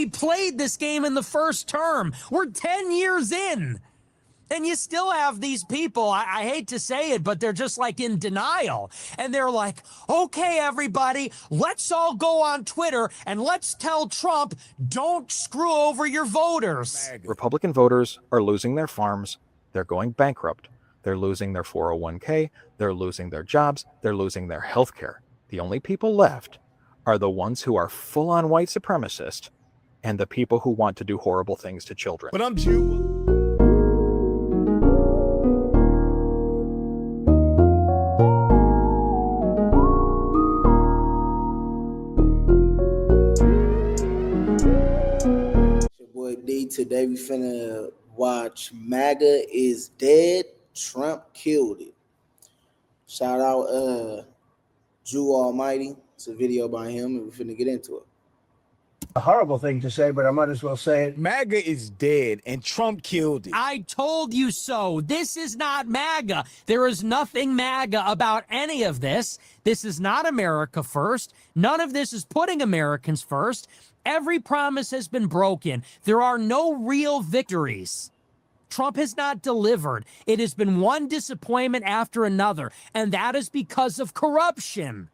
we played this game in the first term. We're 10 years in. And you still have these people, I hate to say it, but they're just like in denial. And they're like, okay, everybody, let's all go on Twitter and let's tell Trump, don't screw over your voters. Republican voters are losing their farms. They're going bankrupt. They're losing their 401k. They're losing their jobs. They're losing their health care. The only people left are the ones who are full-on white supremacists and the people who want to do horrible things to children. But I'm Jew. Today we finna watch MAGA is Dead, Trump Killed It. Shout out Jew Almighty. It's a video by him and we're finna get into it. A horrible thing to say, but I might as well say it. MAGA is dead and Trump killed it. I told you so. This is not MAGA. There is nothing MAGA about any of this. This is not America first. None of this is putting Americans first. Every promise has been broken. There are no real victories. Trump has not delivered. It has been one disappointment after another, and that is because of corruption.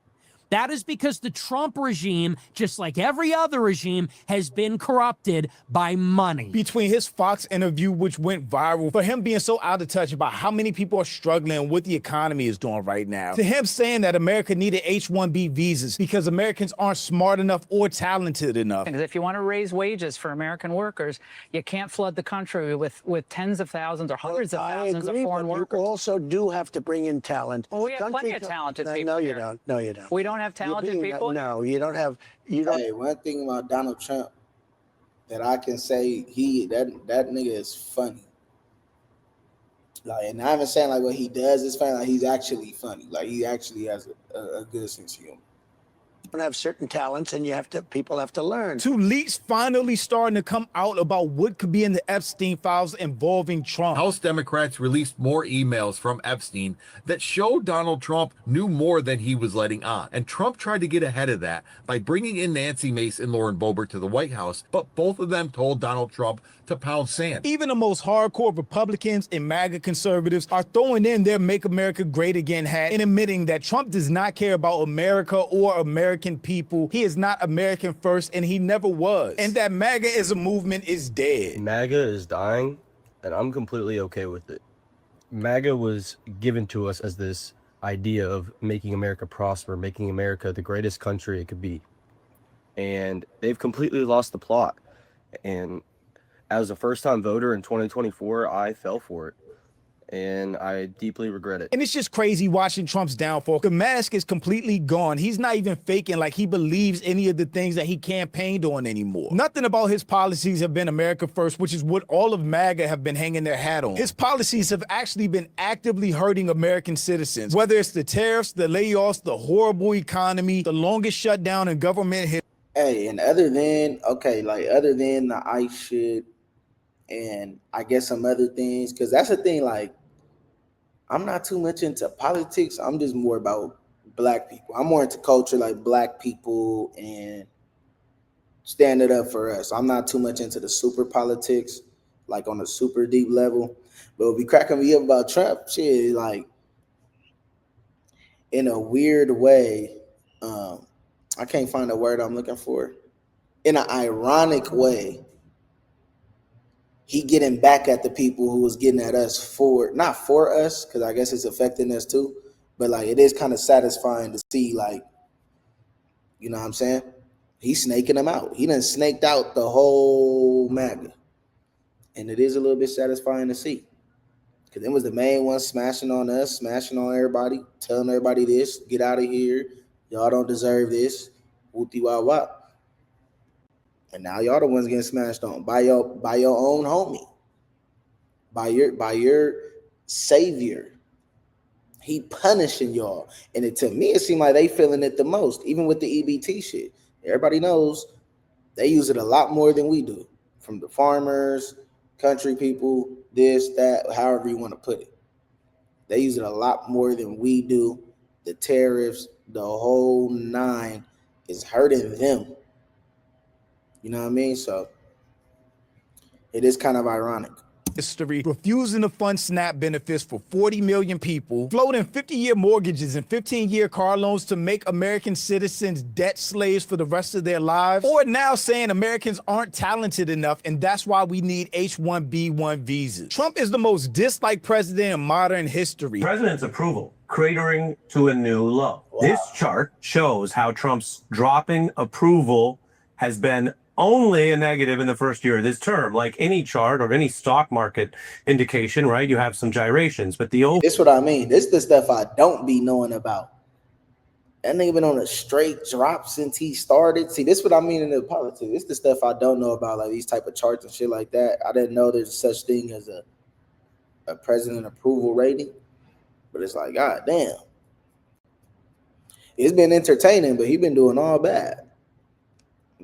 That is because the Trump regime, just like every other regime, has been corrupted by money. Between his Fox interview, which went viral, for him being so out of touch about how many people are struggling and what the economy is doing right now, to him saying that America needed H-1B visas because Americans aren't smart enough or talented enough. Because if you want to raise wages for American workers, you can't flood the country with tens of thousands or hundreds of thousands of foreign workers. You also do have to bring in talent. Well, we have plenty of talented people. No, you here. don't. No, you don't. We don't have talented people? No, you don't have. You don't. Hey, one thing about Donald Trump that I can say, that nigga is funny. Like, and I'm not saying like what he does is funny. Like, he's actually funny. Like, he actually has a good sense of humor. Have certain talents, and people have to learn. Two leaks finally starting to come out about what could be in the Epstein files involving Trump. House Democrats released more emails from Epstein that showed Donald Trump knew more than he was letting on. And Trump tried to get ahead of that by bringing in Nancy Mace and Lauren Boebert to the White House, but both of them told Donald Trump to pound sand. Even the most hardcore Republicans and MAGA conservatives are throwing in their Make America Great Again hat and admitting that Trump does not care about America or American people. He is not American first, and he never was. And that MAGA as a movement is dead. MAGA is dying, and I'm completely okay with it. MAGA was given to us as this idea of making America prosper, making America the greatest country it could be. And they've completely lost the plot. And as a first-time voter in 2024, I fell for it. And I deeply regret it. And it's just crazy watching Trump's downfall. The mask is completely gone. He's not even faking like he believes any of the things that he campaigned on anymore. Nothing about his policies have been America first, which is what all of MAGA have been hanging their hat on. His policies have actually been actively hurting American citizens, whether it's the tariffs, the layoffs, the horrible economy, the longest shutdown in government history. Hey, and other than the ICE shit, and I guess some other things, because that's the thing, like, I'm not too much into politics. I'm just more about black people. I'm more into culture, like black people and standing up for us. I'm not too much into the super politics, like on a super deep level. But what be cracking me up about Trump, shit, like, in a weird way, I can't find the word I'm looking for. In an ironic way, he getting back at the people who was getting at us not for us, because I guess it's affecting us too, but like it is kind of satisfying to see, like, you know what I'm saying? He's snaking them out. He done snaked out the whole MAGA. And it is a little bit satisfying to see. Because it was the main one smashing on us, smashing on everybody, telling everybody this, get out of here. Y'all don't deserve this. Wooty wah wah. And now y'all the ones getting smashed on by your own homie, by your savior. He punishing y'all, and to me it seemed like they feeling it the most. Even with the EBT shit, everybody knows they use it a lot more than we do. From the farmers, country people, this, that, however you want to put it, they use it a lot more than we do. The tariffs, the whole nine, is hurting them. You know what I mean? So it is kind of ironic. History, refusing to fund SNAP benefits for 40 million people, floating 50-year mortgages and 15-year car loans to make American citizens debt slaves for the rest of their lives, or now saying Americans aren't talented enough and that's why we need H-1B1 visas. Trump is the most disliked president in modern history. President's approval cratering to a new low. Wow. This chart shows how Trump's dropping approval has been only a negative in the first year of this term. Like any chart or any stock market indication, right? You have some gyrations, but the old. This what I mean. This the stuff I don't be knowing about. That nigga been on a straight drop since he started. See, this what I mean in the politics. This the stuff I don't know about, like these type of charts and shit like that. I didn't know there's such thing as a president approval rating, but it's like, God damn. It's been entertaining, but he been doing all bad.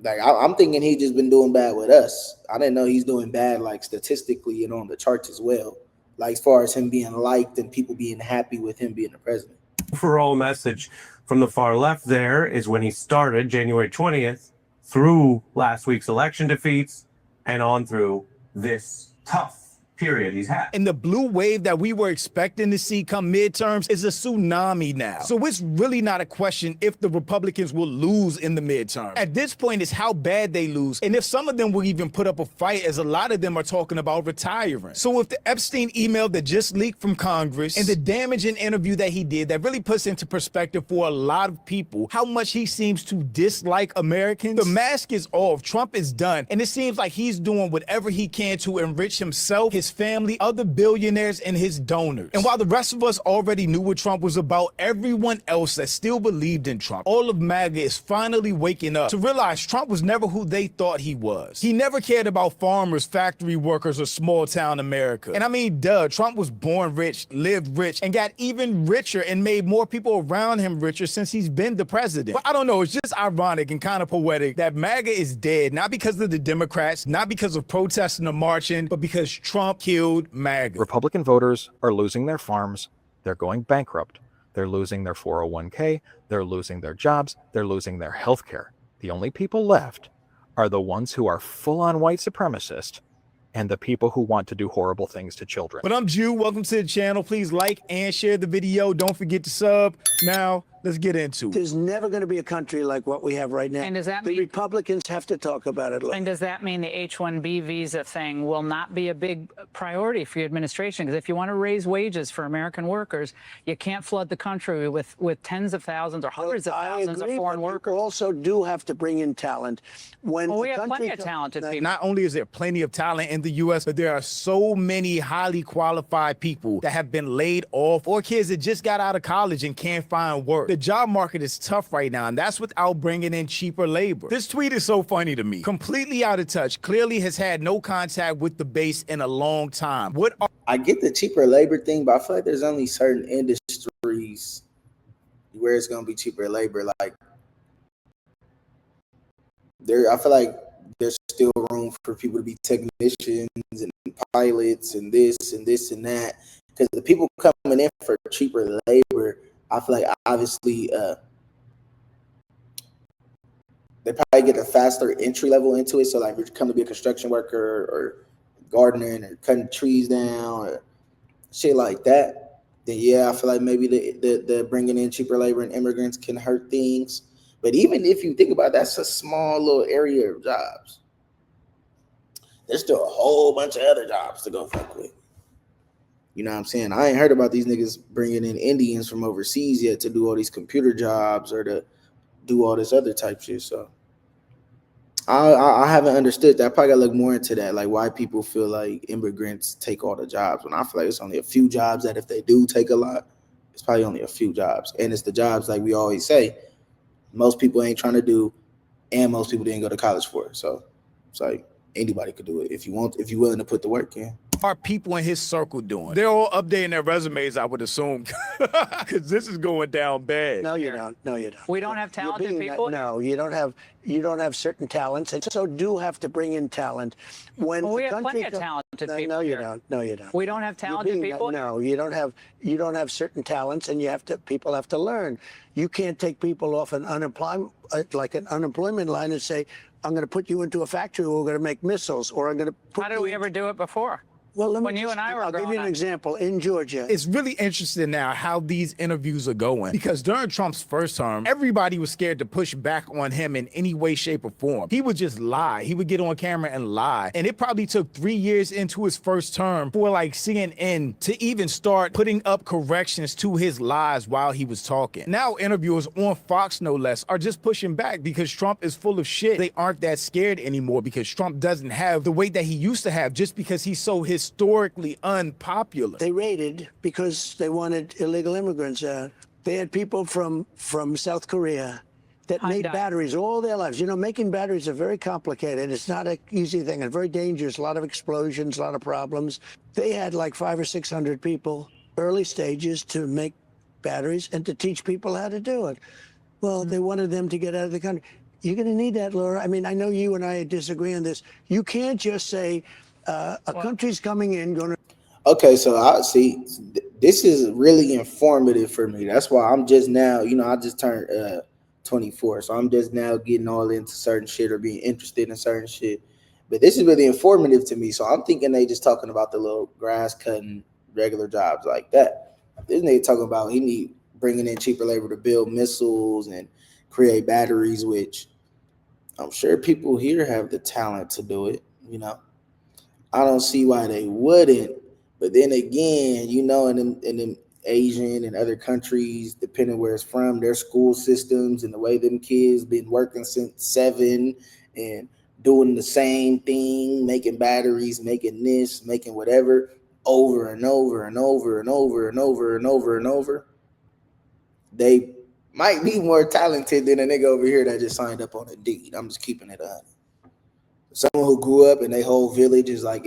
Like I'm thinking he just been doing bad with us. I didn't know he's doing bad like statistically and on the charts as well. Like as far as him being liked and people being happy with him being the president. Overall message from the far left there is when he started January 20th through last week's election defeats and on through this tough period he's had. And the blue wave that we were expecting to see come midterms is a tsunami now. So it's really not a question if the Republicans will lose in the midterm. At this point, it's how bad they lose. And if some of them will even put up a fight, as a lot of them are talking about retiring. So if the Epstein email that just leaked from Congress and the damaging interview that he did, that really puts into perspective for a lot of people how much he seems to dislike Americans, the mask is off. Trump is done. And it seems like he's doing whatever he can to enrich himself, his family, other billionaires, and his donors. And while the rest of us already knew what Trump was about, everyone else that still believed in Trump, all of MAGA, is finally waking up to realize Trump was never who they thought he was. He never cared about farmers, factory workers, or small town America. And I mean, duh, Trump was born rich, lived rich, and got even richer and made more people around him richer since he's been the president. But I don't know, it's just ironic and kind of poetic that MAGA is dead, not because of the Democrats, not because of protesting or marching, but because Trump killed MAGA. Republican voters are losing their farms. They're going bankrupt. They're losing their 401k. They're losing their jobs. They're losing their health care. The only people left are the ones who are full-on white supremacist and the people who want to do horrible things to children. But I'm Jew. Welcome to the channel. Please like and share the video. Don't forget to sub. Now, let's get into it. There's never going to be a country like what we have right now. And does that the mean Republicans have to talk about it? And does that mean the H-1B visa thing will not be a big priority for your administration? Because if you want to raise wages for American workers, you can't flood the country with tens of thousands or hundreds of thousands of foreign workers. You also do have to bring in talent. When we have plenty of talented people. Not only is there plenty of talent in the U.S., but there are so many highly qualified people that have been laid off, or kids that just got out of college and can't find work. The job market is tough right now, and that's without bringing in cheaper labor. This tweet is so funny to me. Completely out of touch. Clearly has had no contact with the base in a long time. I get the cheaper labor thing, but I feel like there's only certain industries where it's going to be cheaper labor. Like I feel like there's still room for people to be technicians and pilots and this and that. Because the people coming in for cheaper labor, I feel like obviously they probably get a faster entry level into it. So like if you come to be a construction worker or gardening or cutting trees down or shit like that, then yeah, I feel like maybe the bringing in cheaper labor and immigrants can hurt things. But even if you think about it, that's a small little area of jobs. There's still a whole bunch of other jobs to go fuck with. You know what I'm saying? I ain't heard about these niggas bringing in Indians from overseas yet to do all these computer jobs or to do all this other type shit. So I haven't understood that. I probably gotta look more into that, like why people feel like immigrants take all the jobs when I feel like it's only a few jobs that if they do take a lot, it's probably only a few jobs. And it's the jobs, like we always say, most people ain't trying to do and most people didn't go to college for it. So it's like anybody could do it if you're willing to put the work in. Are people in his circle doing? They're all updating their resumes, I would assume, because this is going down bad. No, you don't. No, you don't. We don't have talented people? No, you don't have certain talents, and so do have to bring in talent. When we have plenty of talented people. No, you don't. No, you don't. We don't have talented people? No, you don't have certain talents, and people have to learn. You can't take people off an unemployment line and say, I'm going to put you into a factory where we're going to make missiles, or I'm going to put How did we ever do it before? Well, let me When you and I were I'll give you growing an up. example. In Georgia, It's really interesting now how these interviews are going, because during Trump's first term, everybody was scared to push back on him in any way, shape, or form. He would just lie. He would get on camera and lie. And it probably took 3 years into his first term for like CNN to even start putting up corrections to his lies while he was talking. Now interviewers on Fox, no less, are just pushing back because Trump is full of shit. They aren't that scared anymore because Trump doesn't have the weight that he used to have just because he's so historically unpopular. they raided because they wanted illegal immigrants out. They had people from South Korea that made Hyundai. batteries all their lives. You know, making batteries are very complicated. It's not an easy thing and very dangerous. A lot of explosions, a lot of problems. They had like 500 or 600 people, early stages, to make batteries and to teach people how to do it. Well, they wanted them to get out of the country. You're going to need that, Laura. I mean, I know you and I disagree on this. You can't just say a country's coming in, going to. Okay, so I see. This is really informative for me. That's why I'm just now, I just turned 24, so I'm just now getting all into certain shit or being interested in certain shit. But this is really informative to me. So I'm thinking they just talking about the little grass cutting regular jobs like that. This nigga talking about he need bringing in cheaper labor to build missiles and create batteries, which I'm sure people here have the talent to do it. I don't see why they wouldn't. But then again, in them Asian and other countries, depending where it's from, their school systems and the way them kids been working since 7 and doing the same thing, making batteries, making this, making whatever, over and over and over and over and over and over and over. They might be more talented than a nigga over here that just signed up on Indeed. I'm just keeping it 100. Someone who grew up and their whole village is like,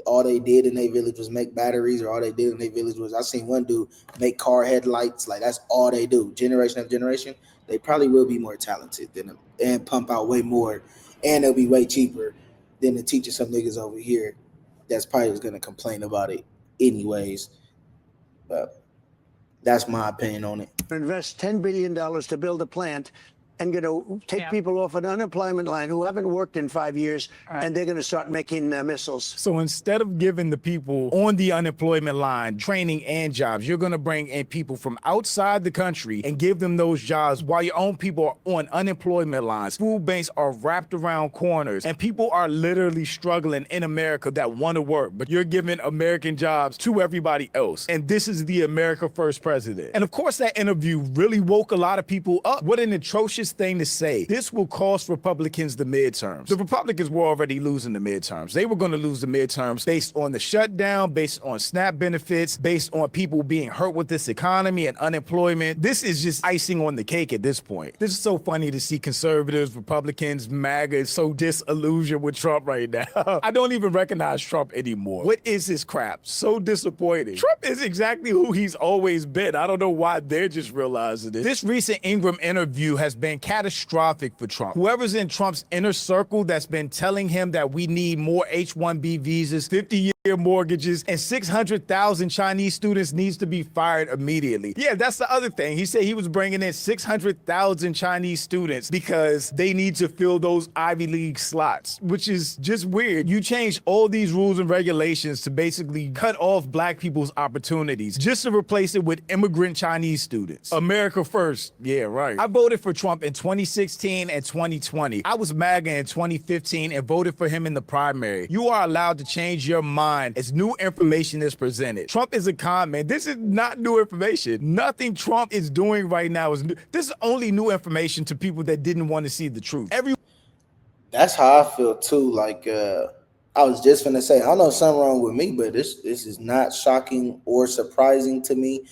all they did in their village was make batteries, or all they did in their village was, I seen one dude make car headlights. Like, that's all they do, generation after generation. They probably will be more talented than them and pump out way more, and they'll be way cheaper than the teaching some niggas over here that's probably was going to complain about it anyways. But that's my opinion on it. Invest $10 billion to build a plant and going to take people off an unemployment line who haven't worked in 5 years, and they're going to start making missiles. So instead of giving the people on the unemployment line training and jobs, you're going to bring in people from outside the country and give them those jobs while your own people are on unemployment lines. Food banks are wrapped around corners, and people are literally struggling in America that want to work, but you're giving American jobs to everybody else. And this is the America First president. And of course, that interview really woke a lot of people up. What an atrocious thing to say. This will cost Republicans the midterms. The Republicans were already losing the midterms. They were going to lose the midterms based on the shutdown, based on SNAP benefits, based on people being hurt with this economy and unemployment. This is just icing on the cake at this point. This is so funny to see conservatives, Republicans, MAGA so disillusioned with Trump right now. I don't even recognize Trump anymore. What is this crap? So disappointing. Trump is exactly who he's always been. I don't know why they're just realizing it. This recent Ingram interview has been catastrophic for Trump. Whoever's in Trump's inner circle that's been telling him that we need more H-1B visas, 50-year mortgages, and 600,000 Chinese students needs to be fired immediately. Yeah, that's the other thing. He said he was bringing in 600,000 Chinese students because they need to fill those Ivy League slots, which is just weird. You change all these rules and regulations to basically cut off black people's opportunities just to replace it with immigrant Chinese students. America first. Yeah, right. I voted for Trump in 2016 and 2020. I was MAGA in 2015 and voted for him in the primary. You are allowed to change your mind as new information is presented. Trump is a con man. This is not new information. Nothing Trump is doing right now is new. This is only new information to people that didn't want to see the truth. That's how I feel too. Like, I was just gonna say, I don't know if something wrong with me, but this is not shocking or surprising to me.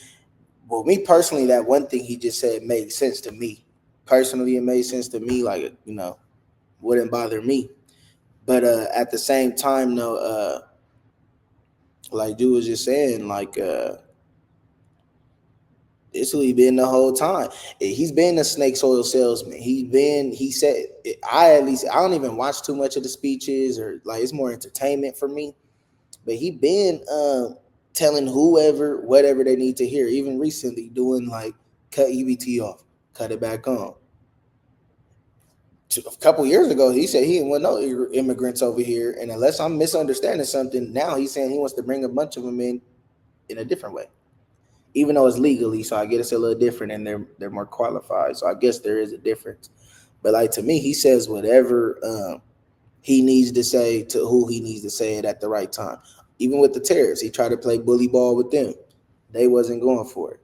Well, me personally, that one thing he just said made sense to me. Personally, it made sense to me. Like, wouldn't bother me. But at the same time, though, like Drew was just saying, like, this who he been the whole time. He's been a snake oil salesman. He said, I don't even watch too much of the speeches, or like, it's more entertainment for me. But he been telling whoever, whatever they need to hear, even recently doing like cut EBT off, cut it back on. a couple years ago, he said he didn't want no immigrants over here. And unless I'm misunderstanding something, now he's saying he wants to bring a bunch of them in a different way, even though it's legally. So I get it's a little different, and they're more qualified. So I guess there is a difference. But like to me, he says whatever he needs to say to who he needs to say it at the right time. Even with the tariffs, he tried to play bully ball with them. They wasn't going for it.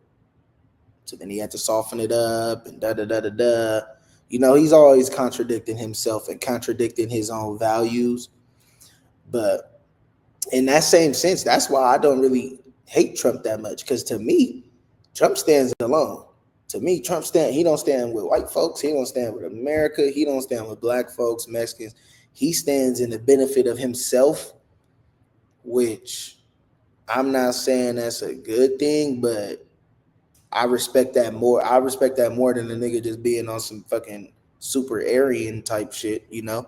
So then he had to soften it up and da-da-da-da-da. You know, he's always contradicting himself and contradicting his own values. But in that same sense, that's why I don't really hate Trump that much. Because to me, Trump stands alone. To me, he don't stand with white folks. He don't stand with America. He don't stand with black folks, Mexicans. He stands in the benefit of himself, which I'm not saying that's a good thing, but I respect that more. I respect that more than the nigga just being on some fucking super Aryan type shit, you know?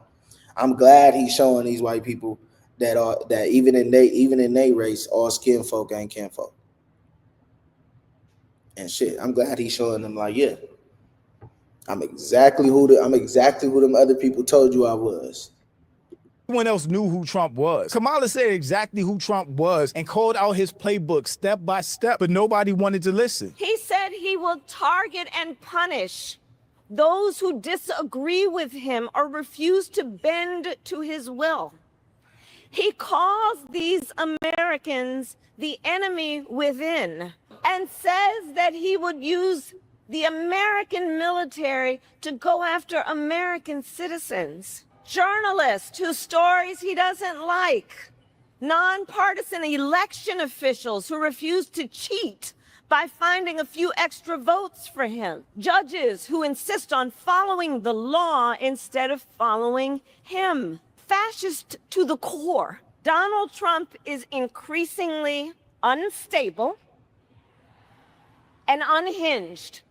I'm glad he's showing these white people that even in they race, all skin folk ain't kinfolk. And shit, I'm glad he's showing them like, yeah, I'm exactly who them other people told you I was. Everyone else knew who Trump was. Kamala said exactly who Trump was and called out his playbook step by step, but nobody wanted to listen. He said he will target and punish those who disagree with him or refuse to bend to his will. He calls these Americans the enemy within and says that he would use the American military to go after American citizens. Journalists whose stories he doesn't like, nonpartisan election officials who refuse to cheat by finding a few extra votes for him, judges who insist on following the law instead of following him. Fascist to the core. Donald Trump is increasingly unstable and unhinged,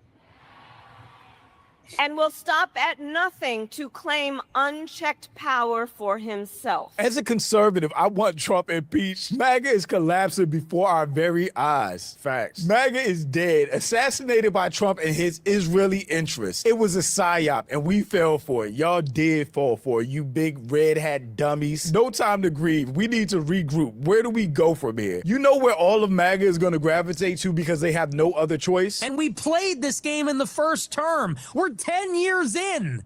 and will stop at nothing to claim unchecked power for himself. As a conservative, I want Trump impeached. MAGA is collapsing before our very eyes. Facts. MAGA is dead, assassinated by Trump and his Israeli interests. It was a psyop, and we fell for it. Y'all did fall for it, you big red hat dummies. No time to grieve. We need to regroup. Where do we go from here? You know where all of MAGA is going to gravitate to because they have no other choice? And we played this game in the first term. We're 10 years in.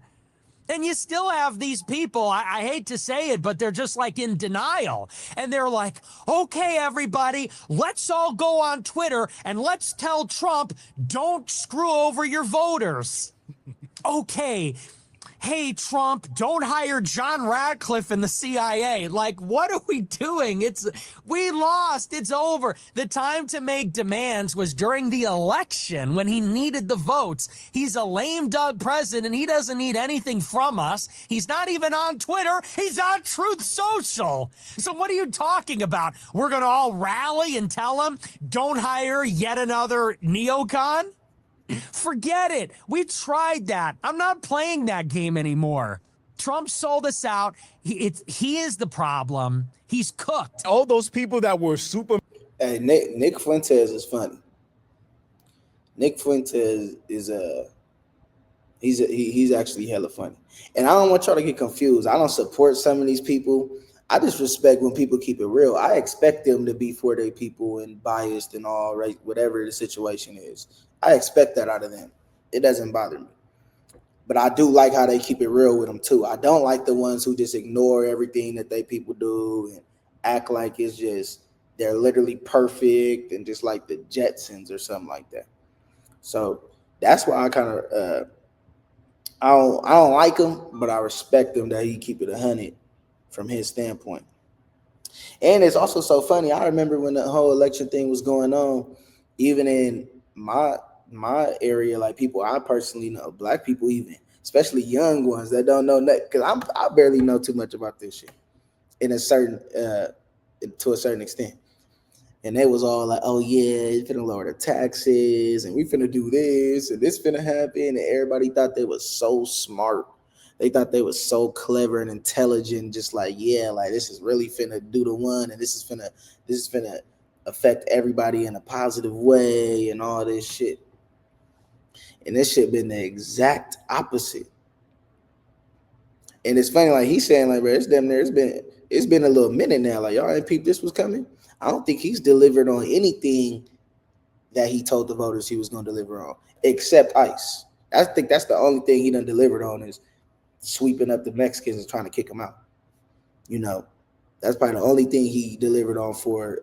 And you still have these people, I hate to say it, but they're just like in denial. And they're like, okay, everybody, let's all go on Twitter and let's tell Trump, don't screw over your voters. Okay. Hey, Trump, don't hire John Radcliffe in the CIA. Like, what are we doing? We lost. It's over. The time to make demands was during the election when he needed the votes. He's a lame duck president. He doesn't need anything from us. He's not even on Twitter. He's on Truth Social. So what are you talking about? We're going to all rally and tell him, don't hire yet another neocon? Forget it. We tried that. I'm not playing that game anymore. Trump sold us out. He is the problem. He's cooked. All those people that were super... Hey, Nick Fuentes is funny. Nick Fuentes is he's actually hella funny. And I don't want y'all to get confused. I don't support some of these people. I just respect when people keep it real. I expect them to be for their people and biased and all, right, whatever the situation is. I expect that out of them. It doesn't bother me. But I do like how they keep it real with them too. I don't like the ones who just ignore everything that they people do and act like it's just they're literally perfect and just like the Jetsons or something like that. So that's why I kind of I don't like him, but I respect him that he keep it 100 from his standpoint. And it's also so funny. I remember when the whole election thing was going on, even in my area, like people I personally know, black people even, especially young ones that don't know nothing, because I barely know too much about this shit in a certain to a certain extent. And they was all like, oh yeah, it's finna lower the taxes and we finna do this and this finna happen. And everybody thought they was so smart. They thought they was so clever and intelligent, just like, yeah, like this is really finna do the one and this is finna affect everybody in a positive way and all this shit. And this shit been the exact opposite. And it's funny, like he's saying, like, bro, it's damn near, it's been a little minute now. Like, y'all ain't peeped this was coming. I don't think he's delivered on anything that he told the voters he was going to deliver on, except ICE. I think that's the only thing he done delivered on is sweeping up the Mexicans and trying to kick them out. You know, that's probably the only thing he delivered on for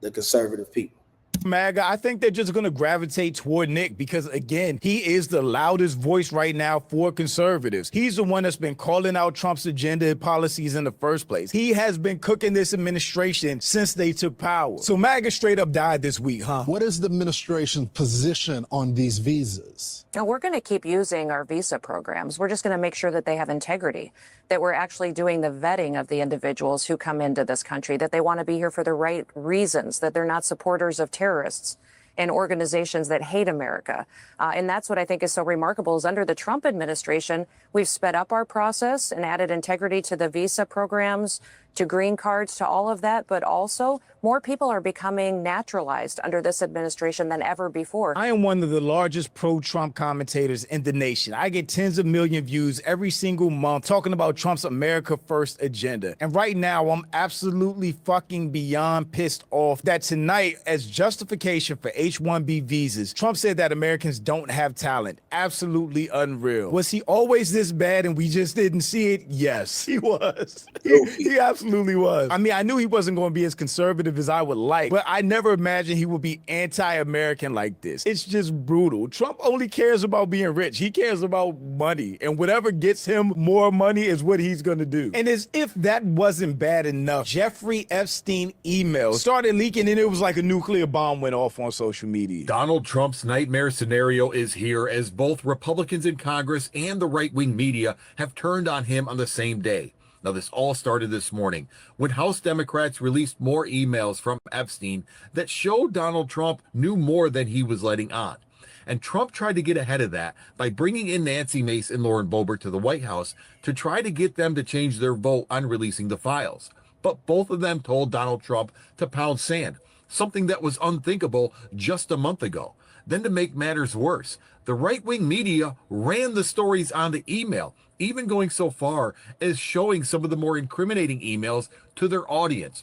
the conservative people. MAGA, I think they're just going to gravitate toward Nick because, again, he is the loudest voice right now for conservatives. He's the one that's been calling out Trump's agenda and policies in the first place. He has been cooking this administration since they took power. So MAGA straight up died this week, huh? What is the administration's position on these visas? Now, we're going to keep using our visa programs. We're just going to make sure that they have integrity, that we're actually doing the vetting of the individuals who come into this country, that they want to be here for the right reasons, that they're not supporters of terrorists and organizations that hate America. And that's what I think is so remarkable is under the Trump administration, we've sped up our process and added integrity to the visa programs, to green cards, to all of that. But also more people are becoming naturalized under this administration than ever before. I am one of the largest pro-Trump commentators in the nation. I get tens of million views every single month talking about Trump's America First agenda. And right now, I'm absolutely fucking beyond pissed off that tonight, as justification for H-1B visas, Trump said that Americans don't have talent. Absolutely unreal. Was he always this bad and we just didn't see it? Yes, he was. He absolutely was. I mean, I knew he wasn't going to be as conservative as I would like, but I never imagined he would be anti-American like this. It's just brutal. Trump only cares about being rich. He cares about money, and whatever gets him more money is what he's going to do. And as if that wasn't bad enough, Jeffrey Epstein emails started leaking, and it was like a nuclear bomb went off on social media. Donald Trump's nightmare scenario is here as both Republicans in Congress and the right-wing media have turned on him on the same day. Now, this all started this morning when House Democrats released more emails from Epstein that showed Donald Trump knew more than he was letting on. And Trump tried to get ahead of that by bringing in Nancy Mace and Lauren Boebert to the White House to try to get them to change their vote on releasing the files. But both of them told Donald Trump to pound sand, something that was unthinkable just a month ago. Then to make matters worse, the right-wing media ran the stories on the email, even going so far as showing some of the more incriminating emails to their audience.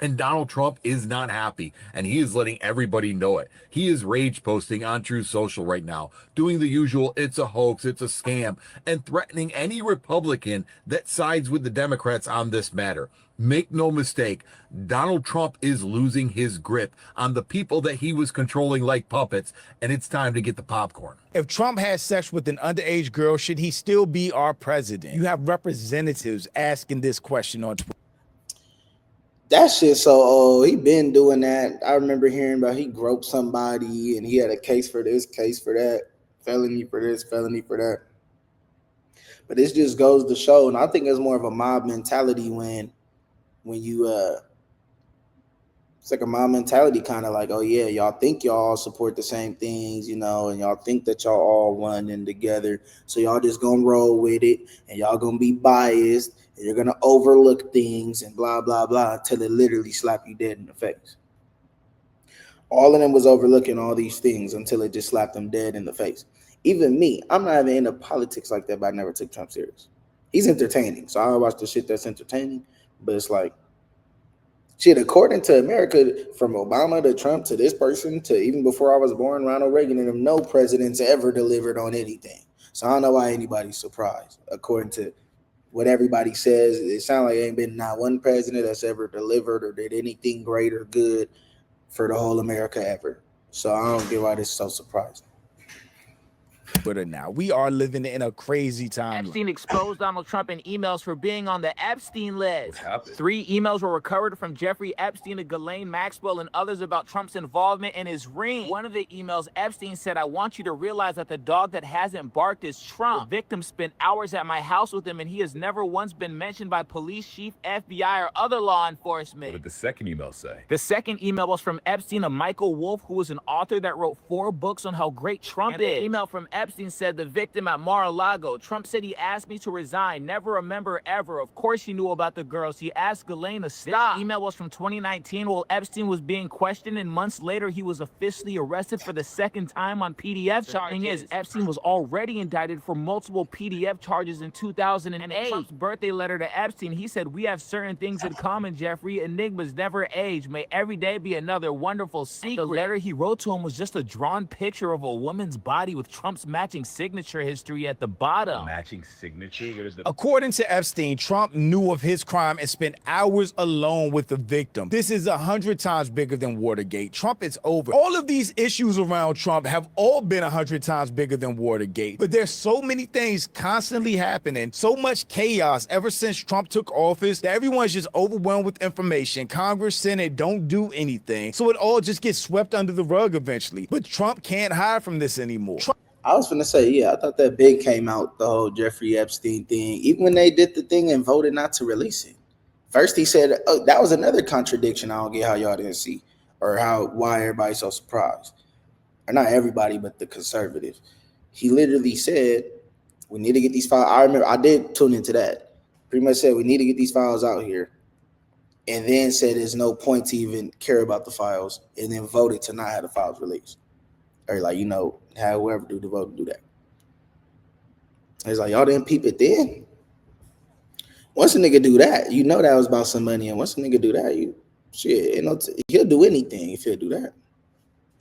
And Donald Trump is not happy, and he is letting everybody know it. He is rage posting on Truth Social right now, doing the usual it's a hoax, it's a scam, and threatening any Republican that sides with the Democrats on this matter. Make no mistake, Donald Trump is losing his grip on the people that he was controlling like puppets, and it's time to get the popcorn. If Trump has sex with an underage girl, should he still be our president? You have representatives asking this question on Twitter. That shit so old. He been doing that. I remember hearing about he groped somebody and he had a case for this, case for that, felony for this, felony for that. But this just goes to show, and I think it's more of a mob mentality when you it's like a mob mentality, kind of like, oh yeah, y'all think y'all support the same things, you know, and y'all think that y'all all one and together, so y'all just gonna roll with it, and y'all gonna be biased, and you're gonna overlook things and blah blah blah until it literally slap you dead in the face. All of them was overlooking all these things until it just slapped them dead in the face. Even me, I'm not even into politics like that, but I never took Trump serious. He's entertaining, so I watch the shit that's entertaining, but it's like, shit, according to America, from Obama to Trump to this person to even before I was born, Ronald Reagan, and them, no presidents ever delivered on anything. So I don't know why anybody's surprised. According to what everybody says, it sounds like ain't been not one president that's ever delivered or did anything great or good for the whole America ever. So I don't get why this is so surprising. Twitter now. We are living in a crazy time. Epstein exposed Donald Trump in emails for being on the Epstein list. 3 emails were recovered from Jeffrey Epstein to Ghislaine Maxwell and others about Trump's involvement in his ring. One of the emails, Epstein said, "I want you to realize that the dog that hasn't barked is Trump. The victim spent hours at my house with him, and he has never once been mentioned by police chief, FBI, or other law enforcement." What did the second email say? The second email was from Epstein to Michael Wolff, who was an author that wrote 4 books on how great Trump is. The email from Epstein said the victim at Mar-a-Lago. Trump said he asked me to resign. Never remember ever. Of course he knew about the girls. He asked Ghislaine to stop. This email was from 2019 while Epstein was being questioned, and months later he was officially arrested for the second time on PDF charges. The thing is, Epstein was already indicted for multiple PDF charges in 2008. Trump's birthday letter to Epstein, he said, "We have certain things in common, Jeffrey. Enigmas never age. May every day be another wonderful secret." The letter he wrote to him was just a drawn picture of a woman's body with Trump's matching signature history at the bottom. Matching signature? According to Epstein, Trump knew of his crime and spent hours alone with the victim. This is 100 times bigger than Watergate. Trump is over. All of these issues around Trump have all been 100 times bigger than Watergate. But there's so many things constantly happening, so much chaos ever since Trump took office that everyone's just overwhelmed with information. Congress, Senate don't do anything. So it all just gets swept under the rug eventually. But Trump can't hide from this anymore. I was gonna say, yeah, I thought that big came out, the whole Jeffrey Epstein thing, even when they did the thing and voted not to release it. First he said, oh, that was another contradiction. I don't get how y'all didn't see, or why everybody's so surprised. Or not everybody, but the conservatives. He literally said, we need to get these files. I remember I did tune into that. Pretty much said we need to get these files out here. And then said there's no point to even care about the files, and then voted to not have the files released. Or like, you know, have whoever do the vote do that. It's like, y'all didn't peep it then. Once a nigga do that, you know that was about some money. And once a nigga do that, he'll do anything if he'll do that.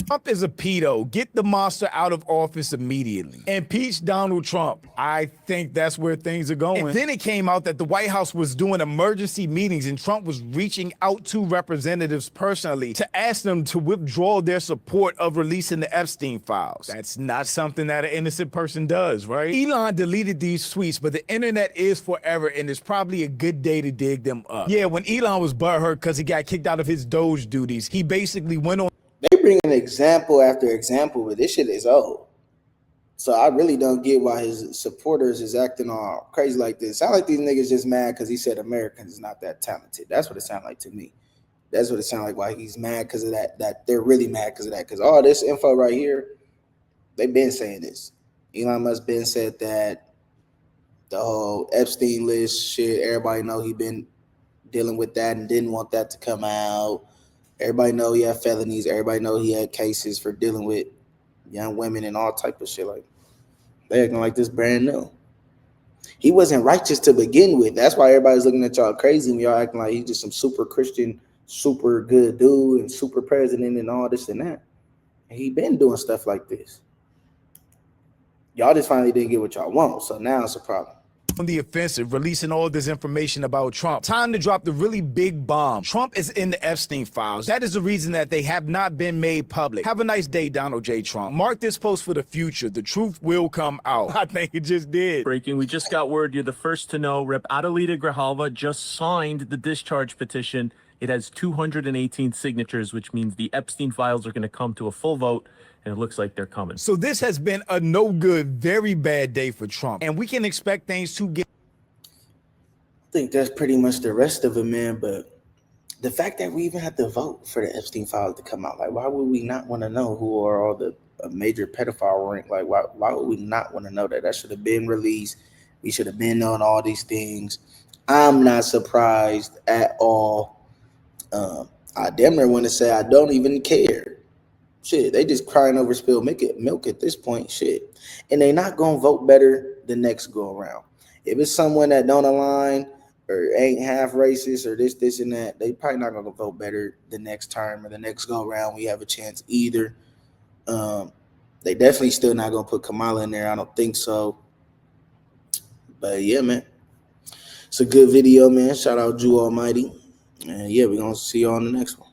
Trump is a pedo. Get the monster out of office immediately. Impeach Donald Trump. I think that's where things are going. And then it came out that the White House was doing emergency meetings and Trump was reaching out to representatives personally to ask them to withdraw their support of releasing the Epstein files. That's not something that an innocent person does, right? Elon deleted these tweets, but the internet is forever and it's probably a good day to dig them up. Yeah, when Elon was butthurt because he got kicked out of his Doge duties, he basically went on. They bring an example after example, but this shit is old. So I really don't get why his supporters is acting all crazy like this. Sound like these niggas just mad because he said Americans is not that talented. That's what it sounded like to me. That's what it sounded like, why he's mad because of that. That they're really mad because of that. Because all this info right here, they've been saying this. Elon Musk been said that the whole Epstein list shit, everybody know he been dealing with that and didn't want that to come out. Everybody know he had felonies. Everybody know he had cases for dealing with young women and all type of shit. Like, they acting like this brand new. He wasn't righteous to begin with. That's why everybody's looking at y'all crazy when y'all acting like he's just some super Christian, super good dude and super president and all this and that. And he been doing stuff like this. Y'all just finally didn't get what y'all want, so now it's a problem. On the offensive, releasing all this information about Trump. Time to drop the really big bomb. Trump is in the Epstein files. That is the reason that they have not been made public. Have a nice day, Donald J. Trump. Mark this post for the future. The truth will come out. I think it just did. Breaking, we just got word you're the first to know. Rep. Adelita Grijalva just signed the discharge petition. It has 218 signatures, which means the Epstein files are going to come to a full vote. And it looks like they're coming. So this has been a no good, very bad day for Trump. And we can expect things to get. I think that's pretty much the rest of it, man. But the fact that we even had to vote for the Epstein files to come out, like, why would we not want to know who are all the major pedophile ring? Like, why would we not want to know that? That should have been released. We should have been knowing all these things. I'm not surprised at all. I damn near want to say I don't even care. Shit, they just crying over spilled milk at this point. Shit. And they not going to vote better the next go around. If it's someone that don't align or ain't half racist or this, and that, they probably not going to vote better the next term or the next go around. We have a chance either. They definitely still not going to put Kamala in there. I don't think so. But yeah, man. It's a good video, man. Shout out Jew Almighty. And yeah, we're going to see you on the next one.